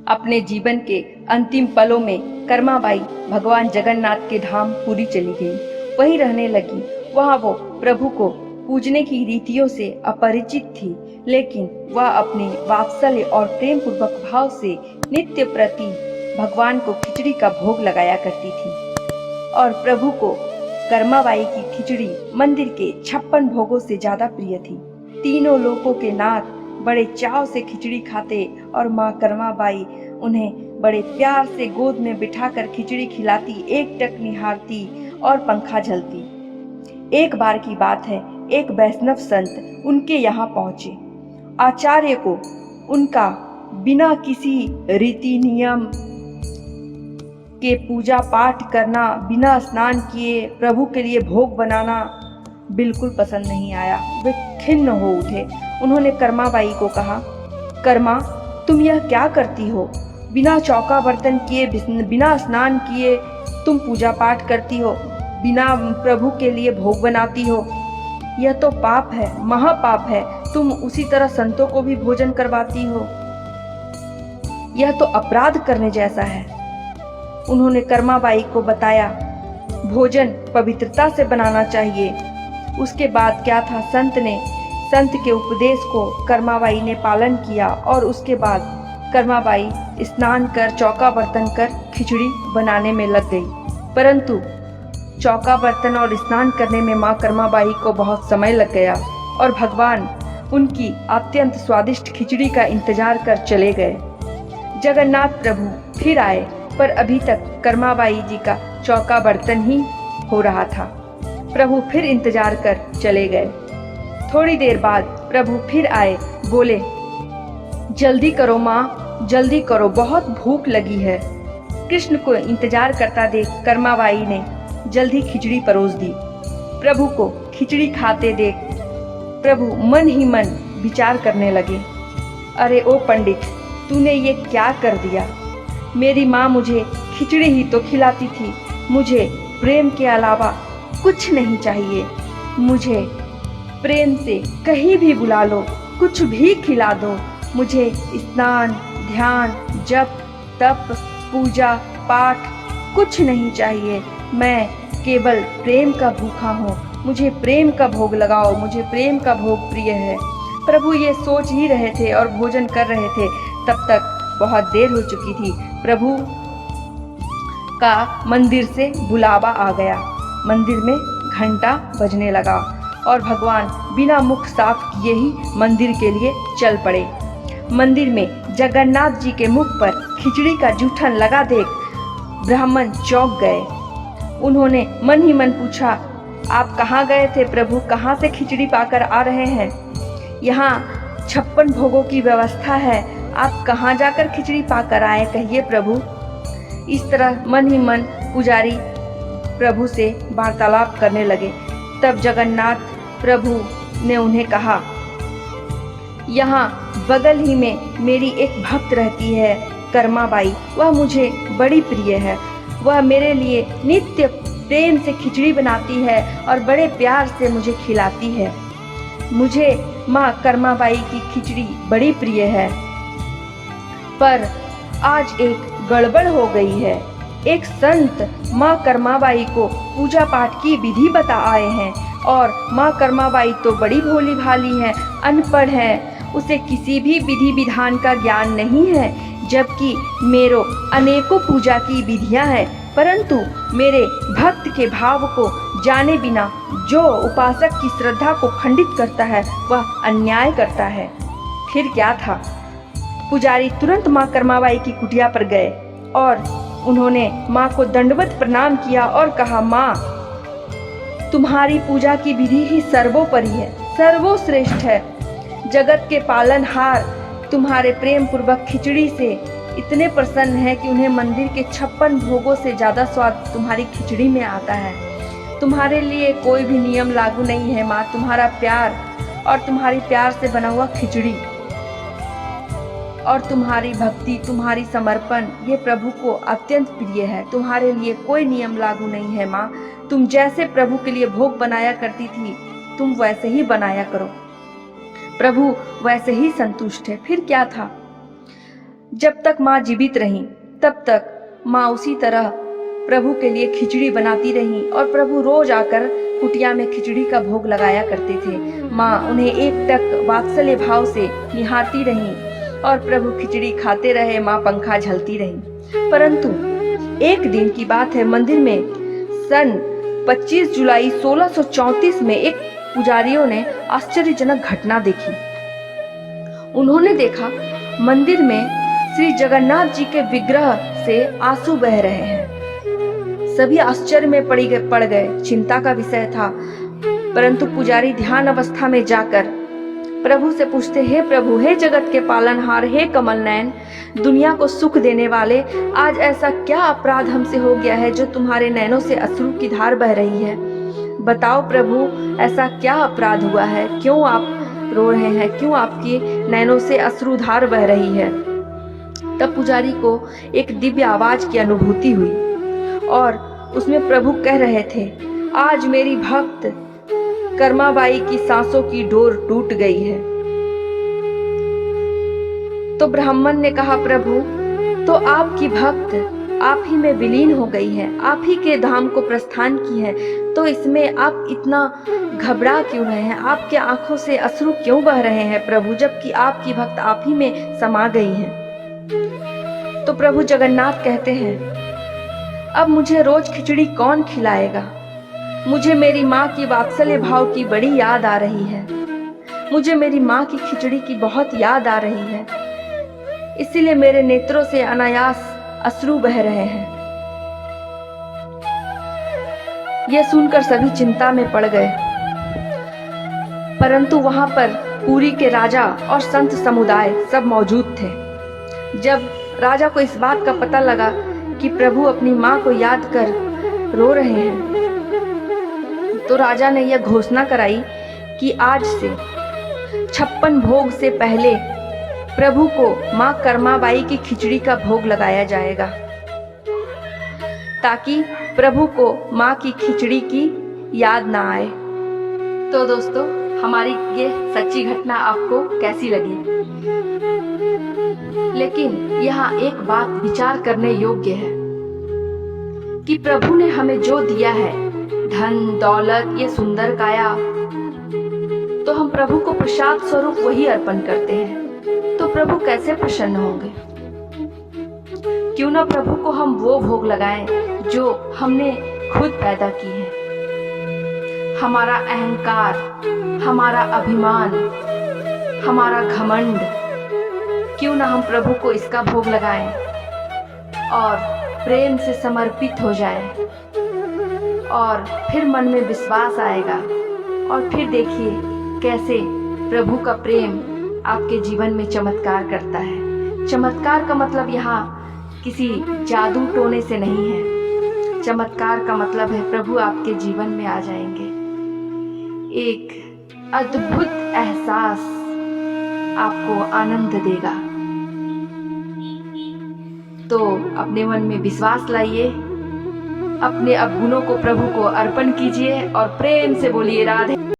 अपने जीवन के अंतिम पलों में कर्माबाई भगवान जगन्नाथ के धाम पुरी चली गई, वहीं रहने लगी। वहां वो प्रभु को पूजने की रीतियों से अपरिचित थी, लेकिन वह अपने वात्सल्य और प्रेम पूर्वक भाव से नित्य प्रति भगवान को खिचड़ी का भोग लगाया करती थी। और प्रभु को कर्माबाई की खिचड़ी मंदिर के 56 भोगों से ज्यादा प्रिय थी। तीनों लोगों के नाथ बड़े चाव से खिचड़ी खाते और माँ कर्माबाई उन्हें बड़े प्यार से गोद में बिठाकर खिचड़ी खिलाती, एकटक निहारती और पंखा झलती। एक बार की बात है, एक वैष्णव संत उनके यहाँ पहुंचे। आचार्य को उनका बिना किसी रीति नियम के पूजा पाठ करना, बिना स्नान किए प्रभु के लिए भोग बनाना बिल्कुल पसंद नहीं आया। वे खिन्न हो उठे। उन्होंने कर्माबाई को कहा, कर्मा, तुम यह क्या करती हो? बिना चौका बर्तन किए, बिना स्नान किए तुम पूजा पाठ करती हो, बिना प्रभु के लिए भोग बनाती हो। यह तो पाप है, महापाप है। तुम उसी तरह संतों को भी भोजन करवाती हो। यह तो अपराध करने जैसा है। उन्होंने कर्माबाई को बताया, भोजन पवित्रता से बनाना चाहिए। उसके बाद क्या था, संत के उपदेश को कर्माबाई ने पालन किया और उसके बाद कर्माबाई स्नान कर, चौका बर्तन कर खिचड़ी बनाने में लग गई। परंतु चौका बर्तन और स्नान करने में माँ कर्माबाई को बहुत समय लग गया और भगवान उनकी अत्यंत स्वादिष्ट खिचड़ी का इंतजार कर चले गए। जगन्नाथ प्रभु फिर आए, पर अभी तक कर्माबाई जी का चौका बर्तन ही हो रहा था। प्रभु फिर इंतजार कर चले गए। थोड़ी देर बाद प्रभु फिर आए, बोले, जल्दी करो माँ, जल्दी करो, बहुत भूख लगी है। कृष्ण को इंतजार करता देख कर्माबाई ने जल्दी खिचड़ी परोस दी। प्रभु को खिचड़ी खाते देख प्रभु मन ही मन विचार करने लगे, अरे ओ पंडित, तूने ये क्या कर दिया? मेरी माँ मुझे खिचड़ी ही तो खिलाती थी। मुझे प्रेम के अलावा कुछ नहीं चाहिए। मुझे प्रेम से कहीं भी बुला लो, कुछ भी खिला दो। मुझे स्नान, ध्यान, जप, तप, पूजा पाठ कुछ नहीं चाहिए। मैं केवल प्रेम का भूखा हूँ। मुझे प्रेम का भोग लगाओ, मुझे प्रेम का भोग प्रिय है। प्रभु ये सोच ही रहे थे और भोजन कर रहे थे, तब तक बहुत देर हो चुकी थी। प्रभु का मंदिर से बुलावा आ गया। मंदिर में घंटा बजने लगा और भगवान बिना मुख साफ किए ही मंदिर के लिए चल पड़े। मंदिर में जगन्नाथ जी के मुख पर खिचड़ी का जूठन लगा देख ब्राह्मण चौंक गए। उन्होंने मन ही मन पूछा, आप कहाँ गए थे प्रभु? कहाँ से खिचड़ी पाकर आ रहे हैं? यहाँ 56 भोगों की व्यवस्था है, आप कहाँ जाकर खिचड़ी पाकर आए, कहिए प्रभु। इस तरह मन ही मन पुजारी प्रभु से वार्तालाप करने लगे। तब जगन्नाथ प्रभु ने उन्हें कहा, यहाँ बगल ही में मेरी एक भक्त रहती है, कर्माबाई। वह मुझे बड़ी प्रिय है। वह मेरे लिए नित्य प्रेम से खिचड़ी बनाती है और बड़े प्यार से मुझे खिलाती है। मुझे माँ कर्माबाई की खिचड़ी बड़ी प्रिय है, पर आज एक गड़बड़ हो गई है। एक संत माँ कर्माबाई को पूजा पाठ की विधि बता आए हैं और माँ कर्माबाई तो बड़ी भोली भाली है, अनपढ़ है, उसे किसी भी विधि विधान का ज्ञान नहीं है। जबकि मेरो अनेकों पूजा की विधियां हैं, परंतु मेरे भक्त के भाव को जाने बिना जो उपासक की श्रद्धा को खंडित करता है वह अन्याय करता है। फिर क्या था, पुजारी तुरंत माँ कर्माबाई की कुटिया पर गए और उन्होंने माँ को दंडवत प्रणाम किया और कहा, माँ, तुम्हारी पूजा की विधि ही सर्वोपरि है, सर्वश्रेष्ठ है। जगत के पालनहार तुम्हारे प्रेम पूर्वक खिचड़ी से इतने प्रसन्न है कि उन्हें मंदिर के 56 भोगों से ज्यादा स्वाद तुम्हारी खिचड़ी में आता है। तुम्हारे लिए कोई भी नियम लागू नहीं है माँ। तुम्हारा प्यार और तुम्हारी प्यार से बना हुआ खिचड़ी और तुम्हारी भक्ति, तुम्हारी समर्पण, ये प्रभु को अत्यंत प्रिय है। तुम्हारे लिए कोई नियम लागू नहीं है माँ। तुम जैसे प्रभु के लिए भोग बनाया करती थी, तुम वैसे ही बनाया करो। प्रभु वैसे ही संतुष्ट है। फिर क्या था, जब तक माँ जीवित रही तब तक माँ उसी तरह प्रभु के लिए खिचड़ी बनाती रही और प्रभु रोज आकर कुटिया में खिचड़ी का भोग लगाया करते थे। माँ उन्हें एकटक वात्सल्य भाव से निहारती रही और प्रभु खिचड़ी खाते रहे, माँ पंखा झलती रही। परंतु एक दिन की बात है, मंदिर में सन 25 जुलाई 1634 में एक पुजारियों ने आश्चर्यजनक घटना देखी। उन्होंने देखा मंदिर में श्री जगन्नाथ जी के विग्रह से आंसू बह रहे हैं। सभी आश्चर्य में पड़ गए, चिंता का विषय था। परंतु पुजारी ध्यान अवस्था में जाकर प्रभु से पूछते, हे प्रभु, हे जगत के पालनहार, हे कमल नयन, दुनिया को सुख देने वाले, आज ऐसा क्या अपराध हमसे हो गया है जो तुम्हारे नैनों से अश्रु की धार बह रही है? बताओ प्रभु, ऐसा क्या अपराध हुआ है? क्यों आप रो रहे हैं? क्यों आपकी नैनों से अश्रुधार बह रही है? तब पुजारी को एक दिव्य आवाज की अनुभूति हुई और उसमें प्रभु कह रहे थे, आज मेरी भक्त कर्माबाई की सांसों की डोर टूट गई है। तो ब्राह्मण ने कहा, प्रभु, तो आपकी भक्त आप ही में विलीन हो गई है, आप ही के धाम को प्रस्थान की है, तो इसमें आप इतना घबरा क्यों रहे हैं? आपके आंखों से अश्रु क्यों बह रहे हैं प्रभु, जबकि आपकी भक्त आप ही में समा गई हैं? तो प्रभु जगन्नाथ कहते हैं, अब मुझे रोज खिचड़ी कौन खिलाएगा? मुझे मेरी माँ की वात्सल्य भाव की बड़ी याद आ रही है। मुझे मेरी माँ की खिचड़ी की बहुत याद आ रही है, इसीलिए मेरे नेत्रों से अनायास अश्रु बह रहे हैं। यह सुनकर सभी चिंता में पड़ गए। परंतु वहां पर पुरी के राजा और संत समुदाय सब मौजूद थे। जब राजा को इस बात का पता लगा कि प्रभु अपनी माँ को याद कर रो रहे हैं, तो राजा ने यह घोषणा कराई कि आज से 56 भोग से पहले प्रभु को माँ कर्माबाई की खिचड़ी का भोग लगाया जाएगा, ताकि प्रभु को माँ की खिचड़ी की याद ना आए। तो दोस्तों, हमारी ये सच्ची घटना आपको कैसी लगी? लेकिन यहाँ एक बात विचार करने योग्य है कि प्रभु ने हमें जो दिया है, धन दौलत, ये सुंदर काया, तो हम प्रभु को प्रसाद स्वरूप वही अर्पण करते हैं। तो प्रभु कैसे प्रसन्न होंगे? क्यों ना प्रभु को हम वो भोग लगाएं जो हमने खुद पैदा की है। हमारा अहंकार, हमारा अभिमान, हमारा घमंड, क्यों ना हम प्रभु को इसका भोग लगाएं और प्रेम से समर्पित हो जाएं, और फिर मन में विश्वास आएगा और फिर देखिए कैसे प्रभु का प्रेम आपके जीवन में चमत्कार करता है। चमत्कार का मतलब यहाँ किसी जादू टोने से नहीं है। चमत्कार का मतलब है प्रभु आपके जीवन में आ जाएंगे। एक अद्भुत एहसास आपको आनंद देगा। तो अपने मन में विश्वास लाइए, अपने अवगुणों को प्रभु को अर्पण कीजिए और प्रेम से बोलिए, राधे।